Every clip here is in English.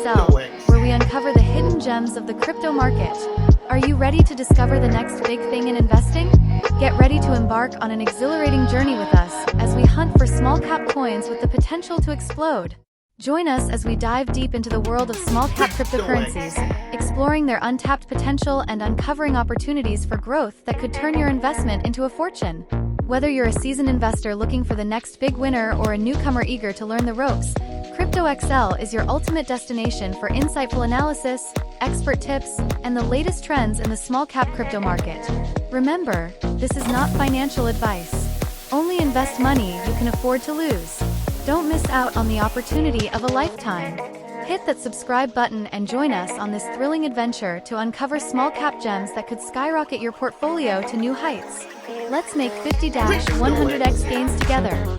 Crypto.XL, where we uncover the hidden gems of the crypto market. Are you ready to discover the next big thing in investing? Get ready to embark on an exhilarating journey with us as we hunt for small cap coins with the potential to explode. Join us as we dive deep into the world of small cap cryptocurrencies, exploring their untapped potential and uncovering opportunities for growth that could turn your investment into a fortune. Whether you're a seasoned investor looking for the next big winner or a newcomer eager to learn the ropes, Crypto.XL is your ultimate destination for insightful analysis, expert tips, and the latest trends in the small cap crypto market. Remember, this is not financial advice. Only invest money you can afford to lose. Don't miss out on the opportunity of a lifetime. Hit that subscribe button and join us on this thrilling adventure to uncover small cap gems that could skyrocket your portfolio to new heights. Let's make 50-100x gains together.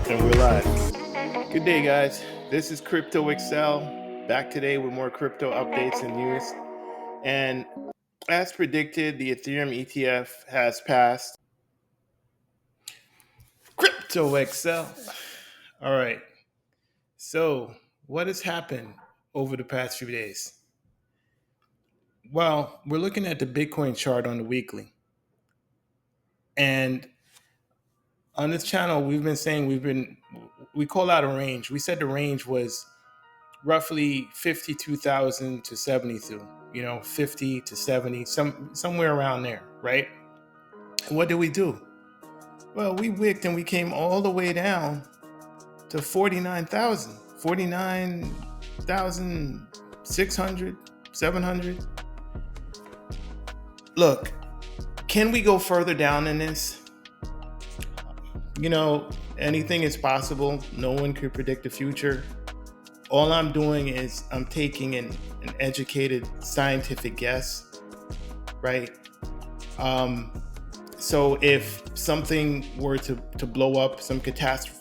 And we're live. Good day, guys. This is Crypto.XL, back today with more crypto updates and news. And as predicted, the Ethereum ETF has passed Crypto.XL. All right. So, what has happened over the past few days? Well, we're looking at the Bitcoin chart on the weekly. And on this channel, we've been saying we call out a range. We said the range was roughly 52,000 to 72, 50 to 70, somewhere around there, right? And what did we do? Well, we wicked and we came all the way down to 49,600, 700. Look, can we go further down than this? Anything is possible. No one could predict the future. All I'm doing is I'm taking an educated scientific guess, right? So if something were to blow up, some catastrophe,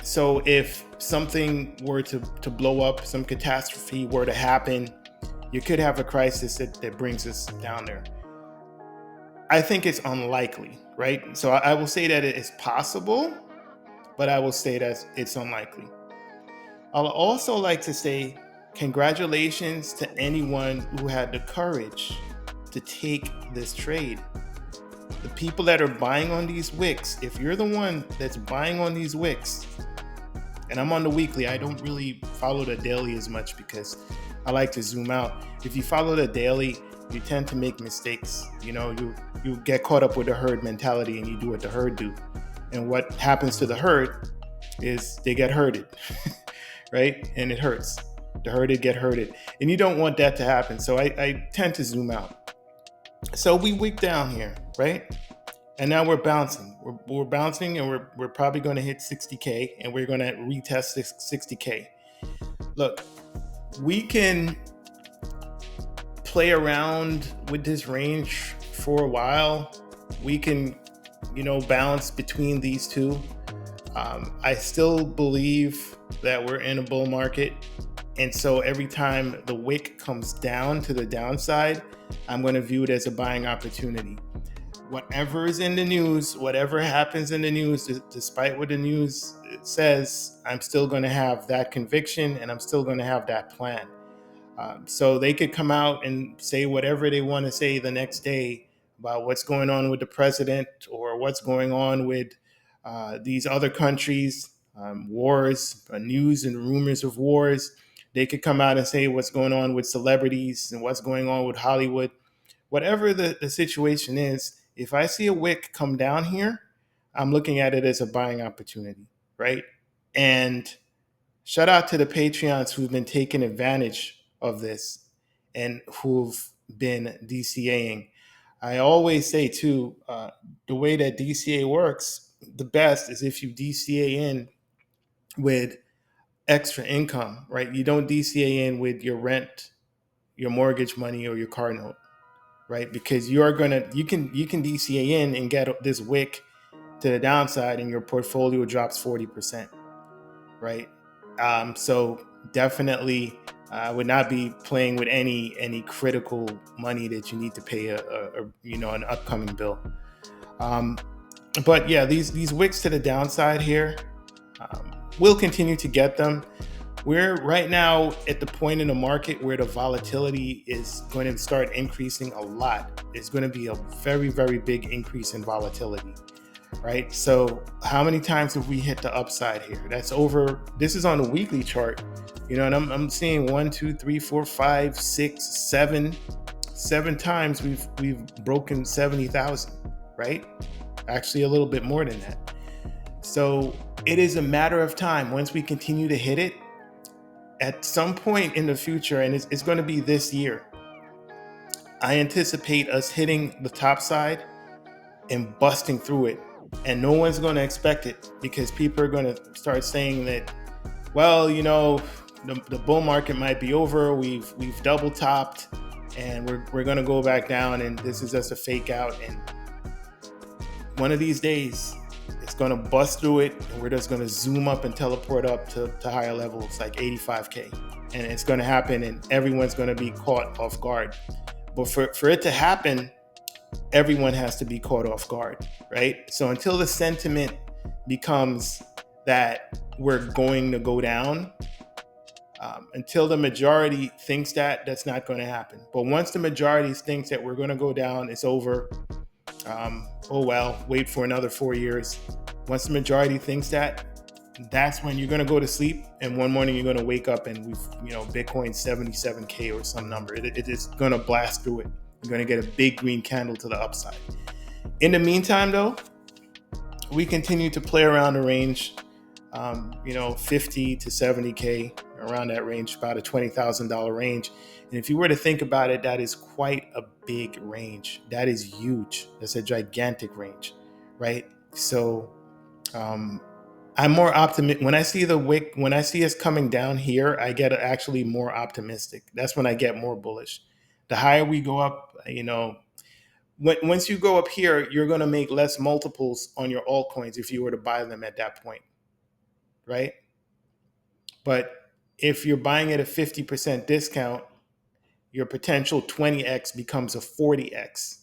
some catastrophe were to happen, you could have a crisis that brings us down there. I think it's unlikely, right? So I will say that it is possible, but I will say that it's unlikely. I'll also like to say congratulations to anyone who had the courage to take this trade. The people that are buying on these wicks, if you're the one that's buying on these wicks, and I'm on the weekly, I don't really follow the daily as much because I like to zoom out. If you follow the daily, you tend to make mistakes. You get caught up with the herd mentality and you do what the herd do. And what happens to the herd is they get herded, right? And it hurts. The herded get herded. And you don't want that to happen. So I tend to zoom out. So we wick down here, right? And now we're bouncing. We're bouncing and we're probably going to hit 60K and we're going to retest 60K. Look, we can play around with this range for a while. We can, bounce between these two. I still believe that we're in a bull market. And so every time the wick comes down to the downside, I'm going to view it as a buying opportunity. Whatever is in the news, whatever happens in the news, despite what the news says, I'm still going to have that conviction and I'm still going to have that plan. So they could come out and say whatever they want to say the next day about what's going on with the president or what's going on with these other countries, wars, news and rumors of wars. They could come out and say what's going on with celebrities and what's going on with Hollywood. Whatever the situation is, if I see a wick come down here, I'm looking at it as a buying opportunity, right? And shout out to the Patreons who've been taking advantage of this and who've been DCAing. I always say too, the way that DCA works, the best is if you DCA in with extra income, right? You don't DCA in with your rent, your mortgage money, or your car note, right? Because you can DCA in and get this wick to the downside, and your portfolio drops 40%, right? So definitely, I would not be playing with any critical money that you need to pay an upcoming bill. But yeah, these wicks to the downside here, we'll continue to get them. We're right now at the point in the market where the volatility is going to start increasing a lot. It's going to be a very, very big increase in volatility, right? So how many times have we hit the upside here? This is on the weekly chart, and I'm seeing 1, 2, 3, 4, 5, 6, 7 times we've broken 70,000, right? Actually a little bit more than that. So it is a matter of time. Once we continue to hit it, at some point in the future, and it's going to be this year, I anticipate us hitting the top side and busting through it. And no one's going to expect it, because people are going to start saying that, well, the bull market might be over. We've double topped, and we're going to go back down, and this is just a fake out. And one of these days, it's going to bust through it, and we're just going to zoom up and teleport up to higher levels like 85K. And it's going to happen, and everyone's going to be caught off guard. But for it to happen, everyone has to be caught off guard, right? So until the sentiment becomes that we're going to go down, until the majority thinks that's not going to happen. But once the majority thinks that we're going to go down, it's over. Oh well, wait for another 4 years. Once the majority thinks that's when you're going to go to sleep, and one morning you're going to wake up and Bitcoin's 77K or some number. It is going to blast through it. You're going to get a big green candle to the upside. In the meantime, though, we continue to play around the range, 50 to 70K, around that range, about a $20,000 range. And if you were to think about it, that is quite a big range. That is huge. That's a gigantic range, right? So I'm more optimistic. When I see when I see us coming down here, I get actually more optimistic. That's when I get more bullish. The higher we go up, once you go up here, you're going to make less multiples on your altcoins if you were to buy them at that point, right? But if you're buying at a 50% discount, your potential 20x becomes a 40x,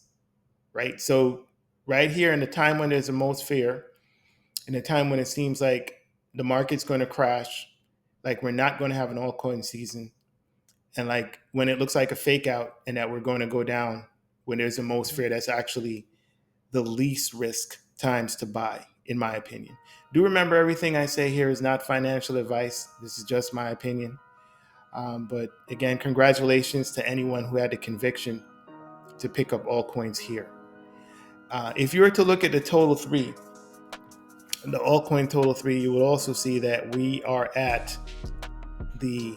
right? So right here in the time when there's the most fear, in the time when it seems like the market's going to crash, like we're not going to have an altcoin season, and like when it looks like a fake out and that we're going to go down, when there's the most fear, that's actually the least risk times to buy, in my opinion. Do remember, everything I say here is not financial advice. This is just my opinion. But again, congratulations to anyone who had the conviction to pick up altcoins here. If you were to look at the total three, the altcoin total three, you would also see that we are at the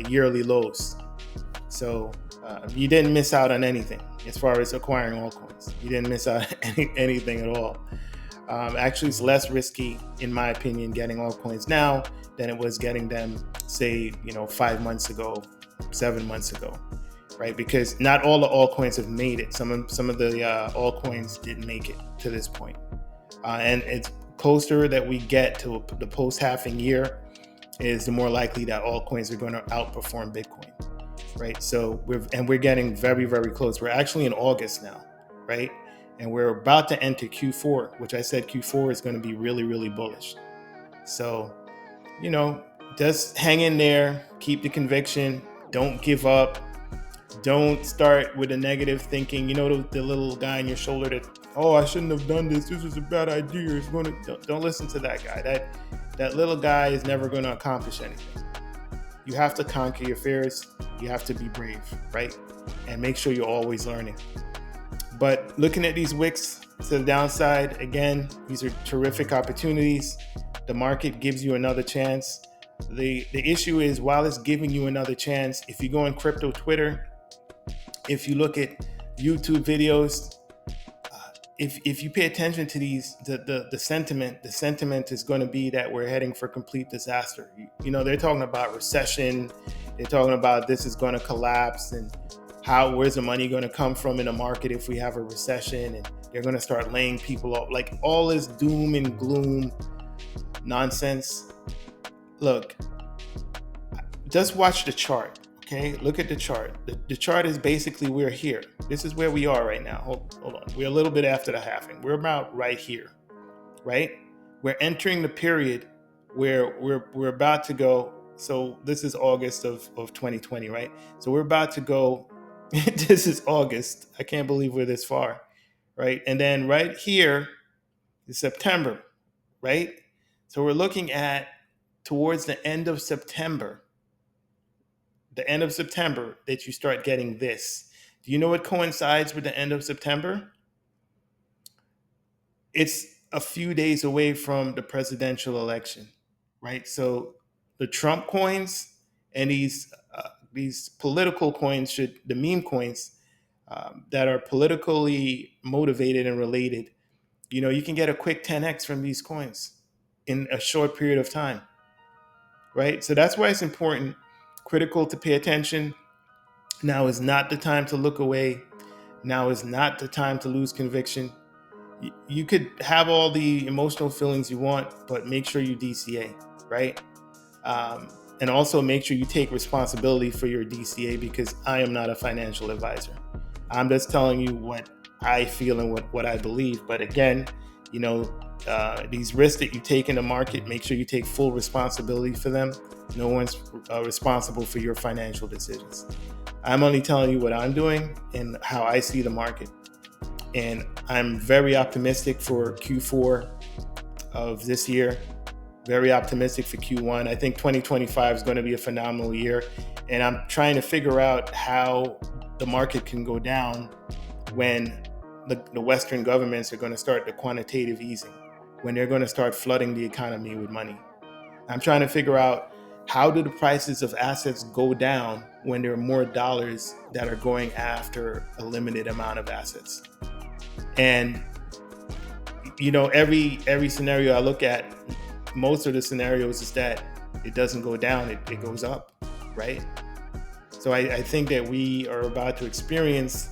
yearly lows. So you didn't miss out on anything as far as acquiring altcoins. You didn't miss out on anything at all. Actually, it's less risky, in my opinion, getting altcoins now than it was getting them, say, 5 months ago, 7 months ago, right? Because not all the altcoins have made it. Some of the altcoins didn't make it to this point. And it's closer that we get to the post-halving year, is the more likely that altcoins are going to outperform Bitcoin, right? So we're getting very, very close. We're actually in August now, right? And we're about to enter Q4, which I said Q4 is going to be really, really bullish. So, just hang in there, keep the conviction, don't give up, don't start with a negative thinking. The little guy on your shoulder that, oh, I shouldn't have done this. This was a bad idea. Don't listen to that guy. That little guy is never going to accomplish anything. You have to conquer your fears. You have to be brave, right? And make sure you're always learning. But looking at these wicks to the downside, again, these are terrific opportunities. The market gives you another chance. The issue is, while it's giving you another chance, if you go on crypto Twitter, if you look at YouTube videos, if you pay attention to these, the sentiment is going to be that we're heading for complete disaster. They're talking about recession. They're talking about this is going to collapse, and where's the money going to come from in the market if we have a recession, and they're going to start laying people off. Like all this doom and gloom nonsense. Look, just watch the chart. Okay, look at the chart. The chart is basically we're here. This is where we are right now. Hold on. We're a little bit after the halving. We're about right here, right? We're entering the period where we're about to go. So this is August of 2020, right? So we're about to go. This is August. I can't believe we're this far, right? And then right here is September, right? So we're looking at towards the end of September. The end of September that you start getting this. Do you know what coincides with the end of September? It's a few days away from the presidential election, right? So the Trump coins and these political coins, the meme coins that are politically motivated and related, you can get a quick 10x from these coins in a short period of time, right? So that's why it's important, critical to pay attention. Now is not the time to look away. Now is not the time to lose conviction. You could have all the emotional feelings you want, but make sure you DCA, right? And also make sure you take responsibility for your DCA, because I am not a financial advisor. I'm just telling you what I feel and what I believe. But again, these risks that you take in the market, make sure you take full responsibility for them. No one's responsible for your financial decisions. I'm only telling you what I'm doing and how I see the market. And I'm very optimistic for Q4 of this year, very optimistic for Q1. I think 2025 is going to be a phenomenal year. And I'm trying to figure out how the market can go down when the Western governments are going to start the quantitative easing, when they're going to start flooding the economy with money. I'm trying to figure out, how do the prices of assets go down when there are more dollars that are going after a limited amount of assets? And every scenario I look at, most of the scenarios is that it doesn't go down, it goes up, right? So I think that we are about to experience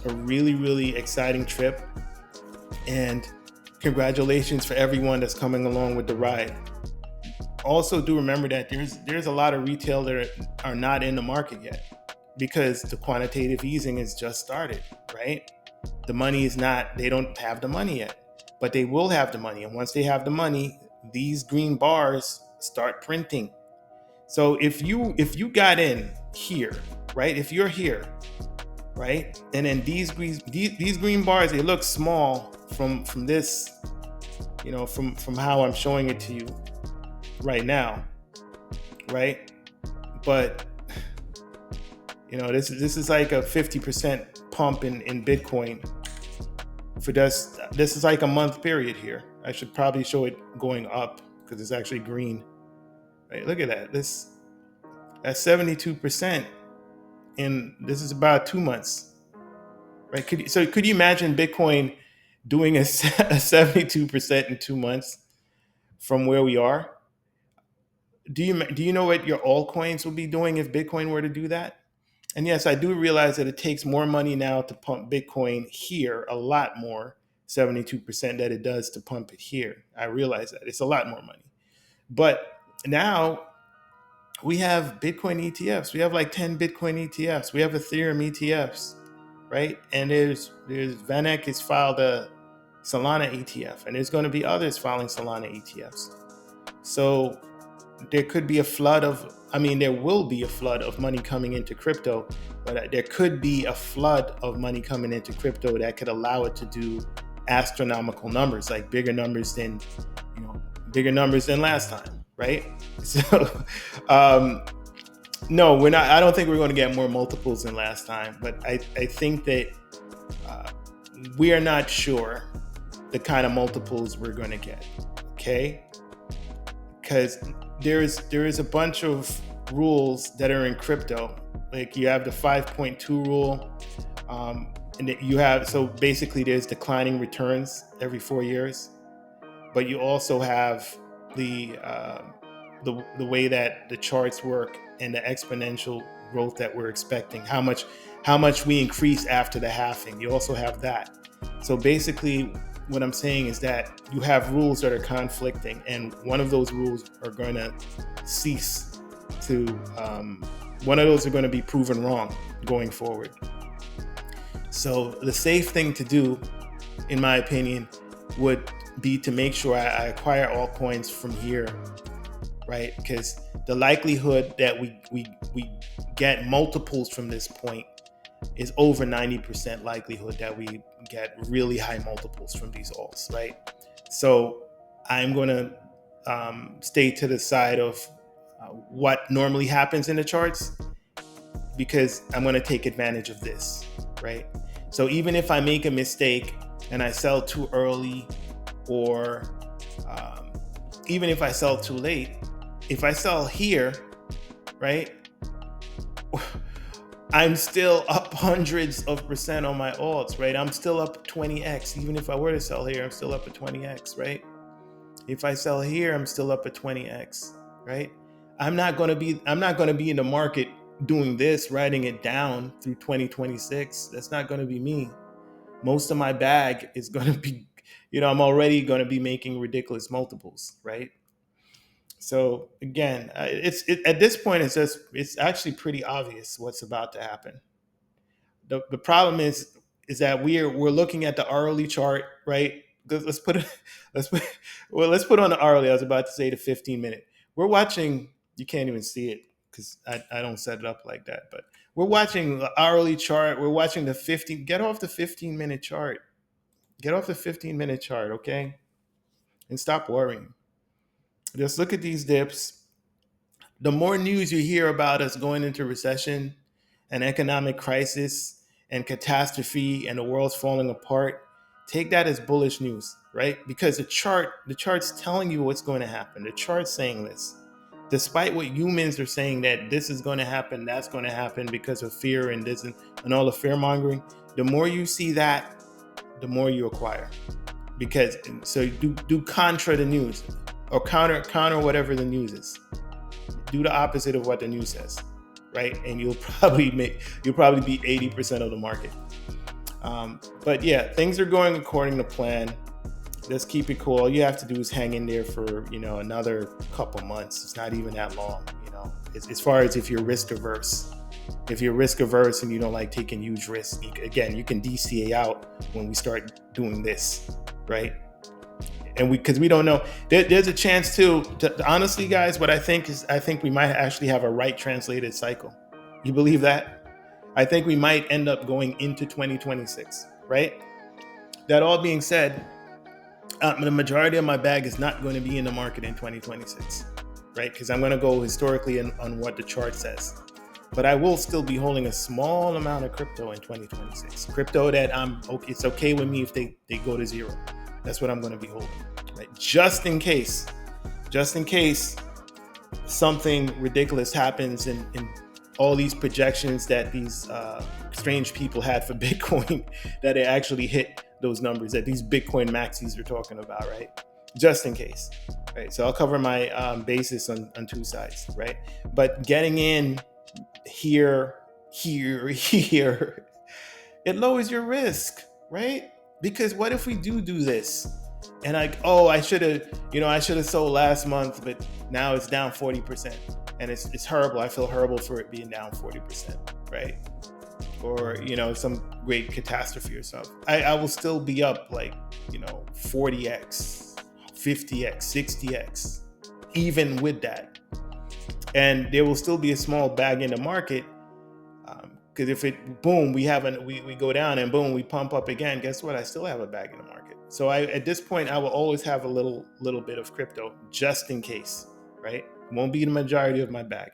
a really, really exciting trip, and congratulations for everyone that's coming along with the ride. Also, do remember that there's a lot of retail that are not in the market yet, because the quantitative easing has just started, right? The money is not, they don't have the money yet, but they will have the money. And once they have the money, these green bars start printing. So if you got in here, right? If you're here, right? And then these green bars, they look small from this, from how I'm showing it to you right now, right? But this is like a 50% pump in Bitcoin for this is like a month period here. I should probably show it going up because it's actually green, right? Look at that. That's 72%, and this is about 2 months, right? Could you imagine Bitcoin doing a 72% in 2 months from where we are? Do you know what your altcoins will be doing if Bitcoin were to do that? And yes, I do realize that it takes more money now to pump Bitcoin here, a lot more, 72%, that it does to pump it here. I realize that it's a lot more money. But now we have Bitcoin ETFs. We have like 10 Bitcoin ETFs. We have Ethereum ETFs, right? And there's VanEck has filed a Solana ETF, and there's going to be others filing Solana ETFs. So there could be there will be a flood of money coming into crypto, but there could be a flood of money coming into crypto that could allow it to do astronomical numbers, like bigger numbers than last time, right? So, no, we're not. I don't think we're going to get more multiples than last time, but I think that we are not sure the kind of multiples we're going to get, okay? Because there is a bunch of rules that are in crypto. Like you have the 5.2 rule. and you have, so basically there's declining returns every 4 years, but you also have the the way that the charts work and the exponential growth that we're expecting, how much we increase after the halving. You also have that. So basically what I'm saying is that you have rules that are conflicting, and one of those rules are going to cease to one of those are going to be proven wrong going forward. So the safe thing to do, in my opinion, would be to make sure I acquire altcoins from here, right? Because the likelihood that we get multiples from this point is over 90% likelihood that we get really high multiples from these alts, right? So I'm going to stay to the side of what normally happens in the charts, because I'm going to take advantage of this, right? So even if I make a mistake and I sell too early, or even if I sell too late, if I sell here, right, I'm still up hundreds of percent on my alts, right? I'm still up 20x. Even if I were to sell here, I'm still up at 20x, right? If I sell here, I'm still up at 20x, right? I'm not going to be in the market doing this, writing it down through 2026. That's not going to be me. Most of my bag is going to be, I'm already going to be making ridiculous multiples, right? So again, at this point, it's actually pretty obvious what's about to happen. The problem is that we're looking at the hourly chart, right? Let's put it, let's put on the hourly. I was about to say the 15-minute. We're watching. You can't even see it because I don't set it up like that. But we're watching the hourly chart. We're watching the 15. Get off the 15-minute chart. Get off the 15-minute chart, okay? And stop worrying. Just look at these dips. The more news you hear about us going into recession and economic crisis and catastrophe and the world's falling apart, take that as bullish news, right? Because the chart's telling you what's going to happen. The chart's saying this. Despite what humans are saying that this is going to happen, that's going to happen because of fear and this and all the fear mongering, the more you see that, the more you acquire. Because so you do contra the news, or counter whatever the news is. Do the opposite of what the news says, right? And you'll probably be 80% of the market. But yeah, things are going according to plan. Let's keep it cool. All you have to do is hang in there for another couple months. It's not even that long, as far as if you're risk averse. If you're risk averse and you don't like taking huge risks, again, you can DCA out when we start doing this, right? And because we don't know, there's a chance too. Honestly, guys, what I think we might actually have a right translated cycle. You believe that? I think we might end up going into 2026, right? That all being said, the majority of my bag is not going to be in the market in 2026, right? Because I'm going to go historically on what the chart says. But I will still be holding a small amount of crypto in 2026. Crypto that it's okay with me if they go to zero. That's what I'm going to be holding, right? Just in case something ridiculous happens in all these projections that these strange people had for Bitcoin, that it actually hit those numbers that these Bitcoin maxis are talking about, right? Just in case, right? So I'll cover my basis on two sides, right? But getting in here, it lowers your risk, right? Because what if we do this and I should have sold last month, but now it's down 40%, and it's horrible. I feel horrible for it being down 40%, right? Or some great catastrophe or something. I will still be up 40x, 50x, 60x, even with that. And there will still be a small bag in the market, because if it boom, we go down, and boom, we pump up again. Guess what? I still have a bag in the market. So at this point, I will always have a little bit of crypto just in case, right? It won't be the majority of my bag,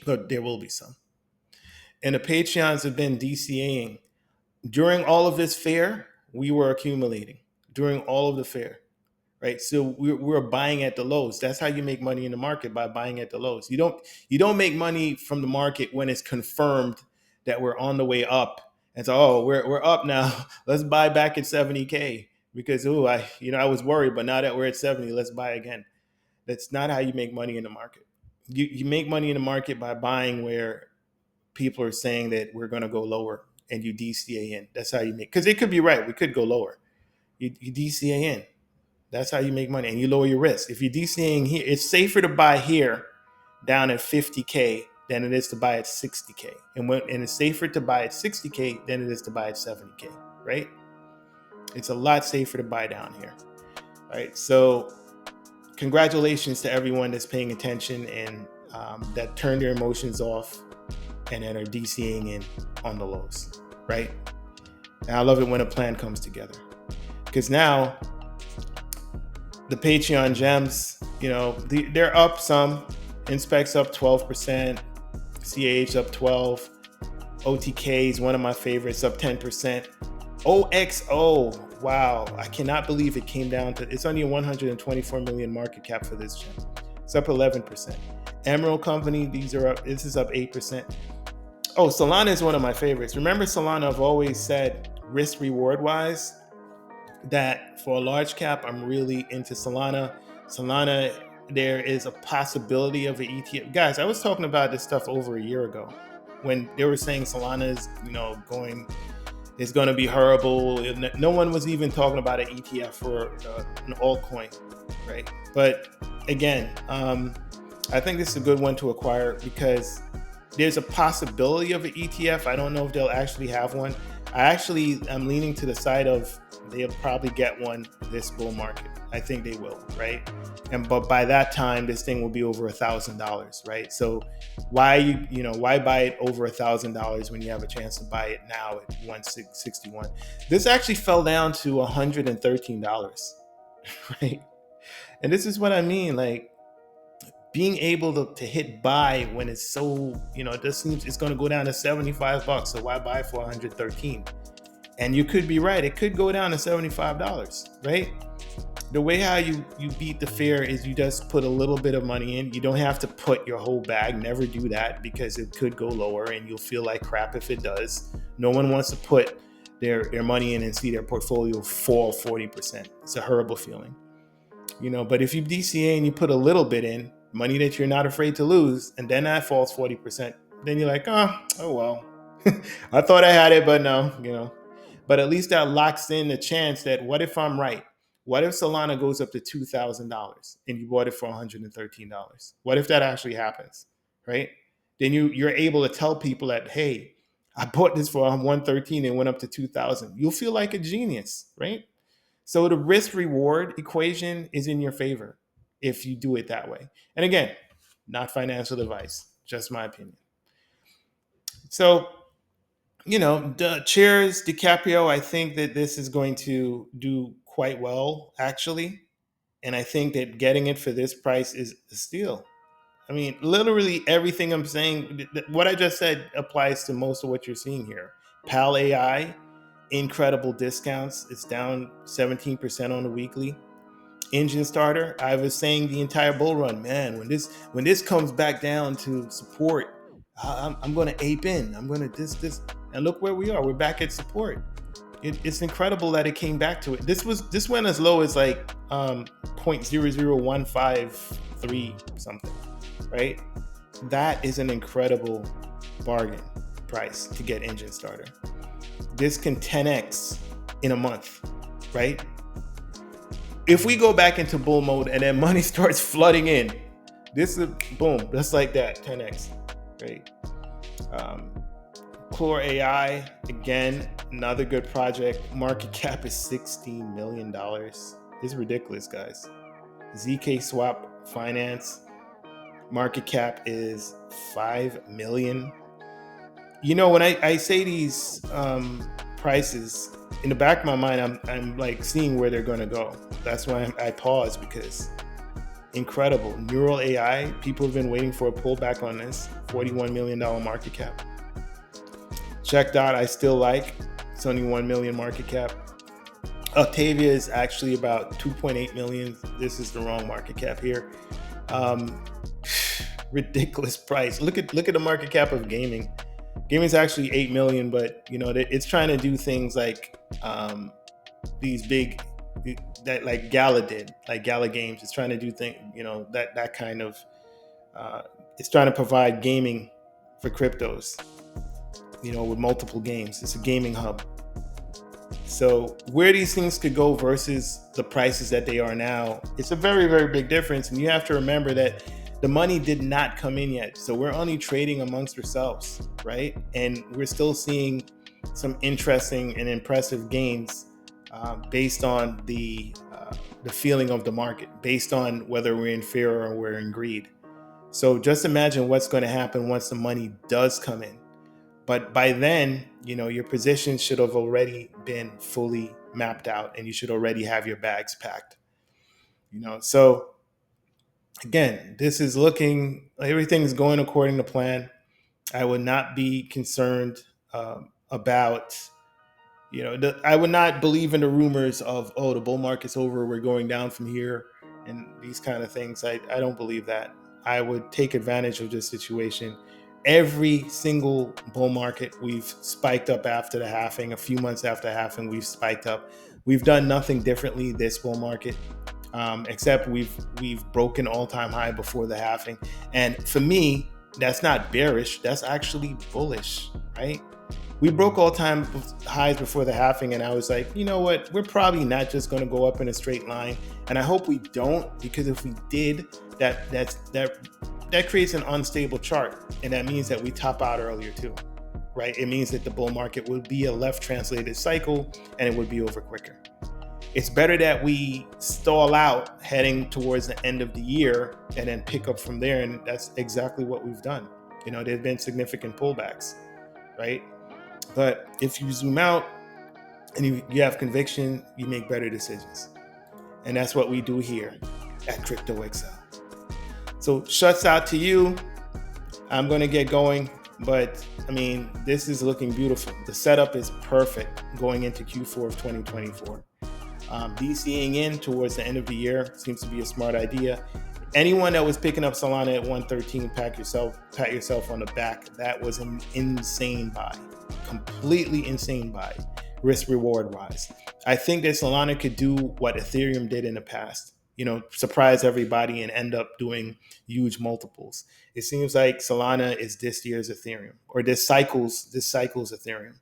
but there will be some. And the Patreons have been DCAing during all of this fair. We were accumulating during all of the fair. Right, so we're buying at the lows. That's how you make money in the market, by buying at the lows. You don't make money from the market when it's confirmed that we're on the way up And so, oh, we're up now. Let's buy back at 70K because I was worried, but now that we're at 70, let's buy again. That's not how you make money in the market. You make money in the market by buying where people are saying that we're going to go lower, and you DCA in. That's how you make. Because it could be right. We could go lower. You DCA in. That's how you make money, and you lower your risk. If you're DCAing here, it's safer to buy here down at 50K than it is to buy at 60K. And it's safer to buy at 60K than it is to buy at 70K, right? It's a lot safer to buy down here. All right. So congratulations to everyone that's paying attention and that turned their emotions off and that are DCing in on the lows, right? And I love it when a plan comes together, because now the Patreon gems, they're up some. Inspec's up 12%, CAH up 12%, OTK is one of my favorites, up 10%. OXO, wow, I cannot believe it came down to, it's only a 124 million market cap for this gem. It's up 11%. Emerald Company, this is up 8%. Oh, Solana is one of my favorites. Remember Solana, I've always said risk reward wise that for a large cap, I'm really into Solana. Solana, there is a possibility of an ETF. Guys, I was talking about this stuff over a year ago when they were saying Solana is, it's going to be horrible. No one was even talking about an ETF for an altcoin, right? But again, I think this is a good one to acquire because there's a possibility of an ETF. I don't know if they'll actually have one. I'm leaning to the side of they'll probably get one this bull market. I think they will, right? But by that time, this thing will be over $1,000, right? So why buy it over $1,000 when you have a chance to buy it now at 161? This actually fell down to $113, right? And this is what I mean, like being able to hit buy when it's so, it just seems it's going to go down to $75. So why buy for 113? And you could be right. It could go down to $75, right? The way how you beat the fear is you just put a little bit of money in. You don't have to put your whole bag. Never do that because it could go lower and you'll feel like crap if it does. No one wants to put their money in and see their portfolio fall 40%. It's a horrible feeling, but if you DCA and you put a little bit in, money that you're not afraid to lose, and then that falls 40%, then you're like, oh well, I thought I had it, but no, but at least that locks in the chance that what if I'm right? What if Solana goes up to $2,000 and you bought it for $113? What if that actually happens, right? Then you're able to tell people that, hey, I bought this for $113 and went up to $2,000. You'll feel like a genius, right? So the risk reward equation is in your favor if you do it that way. And again, not financial advice, just my opinion. So, cheers, DiCaprio. I think that this is going to do quite well, actually. And I think that getting it for this price is a steal. I mean, literally everything I'm saying, what I just said applies to most of what you're seeing here. PAL AI, incredible discounts. It's down 17% on the weekly. Engine starter, I was saying the entire bull run, man, when this comes back down to support, I'm going to ape in. I'm going to this. And look where we are. We're back at support. It's incredible that it came back to it. This went as low as like 0.00153 something, right? That is an incredible bargain price to get engine starter. This can 10x in a month, right? If we go back into bull mode and then money starts flooding in, this is boom, just like that, 10x, right? Core AI, again, another good project. Market cap is $16 million. It's ridiculous, guys. ZK Swap Finance, market cap is $5 million. When I say these prices, in the back of my mind, I'm like seeing where they're going to go. That's why I pause, because incredible. Neural AI, people have been waiting for a pullback on this. $41 million market cap. Check Dot, I still like. It's only 1 million market cap. Octavia is actually about 2.8 million. This is the wrong market cap here. Ridiculous price. Look at the market cap of gaming. Gaming's actually 8 million, but it's trying to do things like these big that like Gala did, like Gala Games. It's trying to do things, that kind of. It's trying to provide gaming for cryptos, with multiple games. It's a gaming hub. So where these things could go versus the prices that they are now, it's a very, very big difference. And you have to remember that the money did not come in yet. So we're only trading amongst ourselves, right? And we're still seeing some interesting and impressive gains based on the feeling of the market, based on whether we're in fear or we're in greed. So just imagine what's going to happen once the money does come in. But by then, your position should have already been fully mapped out and you should already have your bags packed. So again, this is everything's going according to plan. I would not be concerned about, I would not believe in the rumors of, oh, the bull market's over, we're going down from here, and these kind of things. I don't believe that. I would take advantage of this situation. Every single bull market, we've spiked up after the halving. A few months after halving, we've spiked up. We've done nothing differently this bull market, except we've broken all-time high before the halving. And for me, that's not bearish. That's actually bullish, right? We broke all-time highs before the halving, and I was like, you know what? We're probably not just going to go up in a straight line, and I hope we don't, because if we did, that creates an unstable chart, and that means that we top out earlier too, right? It means that the bull market would be a left-translated cycle, and it would be over quicker. It's better that we stall out heading towards the end of the year and then pick up from there, and that's exactly what we've done. There have been significant pullbacks, right? But if you zoom out and you have conviction, you make better decisions. And that's what we do here at Crypto.XL. So shuts out to you. I'm going to get going, but this is looking beautiful. The setup is perfect going into Q4 of 2024. DCing in towards the end of the year seems to be a smart idea. Anyone that was picking up Solana at 113, pat yourself on the back. That was an insane buy. Completely insane buy, risk reward wise. I think that Solana could do what Ethereum did in the past, surprise everybody and end up doing huge multiples. It seems like Solana is this year's Ethereum, or this cycle's Ethereum.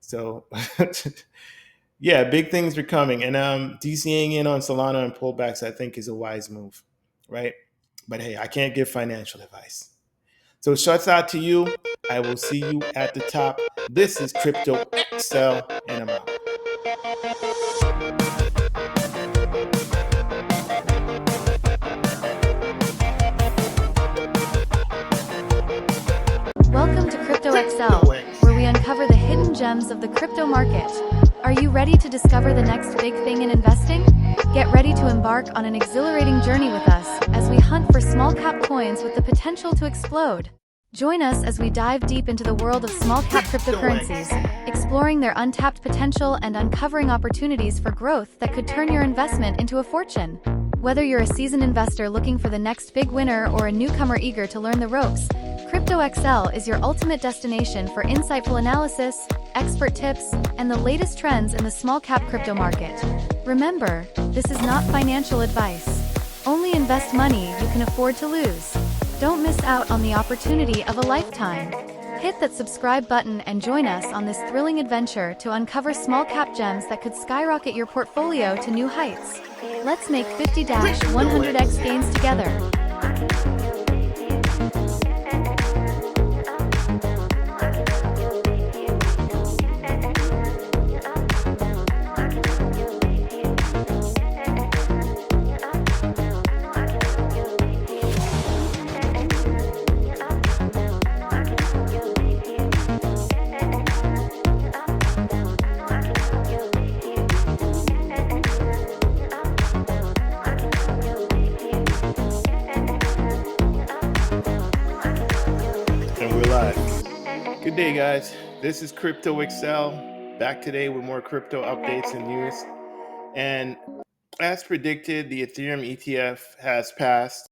So yeah, big things are coming, and DCing in on Solana and pullbacks, I think, is a wise move, right? But hey, I can't give financial advice. So shuts out to you. I will see you at the top. This is Crypto.XL, and I'm out. Welcome to Crypto.XL, where we uncover the hidden gems of the crypto market. Are you ready to discover the next big thing in investing? Get ready to embark on an exhilarating journey with us as we hunt for small cap coins with the potential to explode. Join us as we dive deep into the world of small cap cryptocurrencies, exploring their untapped potential and uncovering opportunities for growth that could turn your investment into a fortune. Whether you're a seasoned investor looking for the next big winner or a newcomer eager to learn the ropes, Crypto.XL is your ultimate destination for insightful analysis, expert tips, and the latest trends in the small cap crypto market. Remember, this is not financial advice. Only invest money you can afford to lose. Don't miss out on the opportunity of a lifetime. Hit that subscribe button and join us on this thrilling adventure to uncover small cap gems that could skyrocket your portfolio to new heights. Let's make 50-100x gains together. Good day, guys. This is Crypto.XL, back today with more crypto updates and news. And as predicted, the Ethereum ETF has passed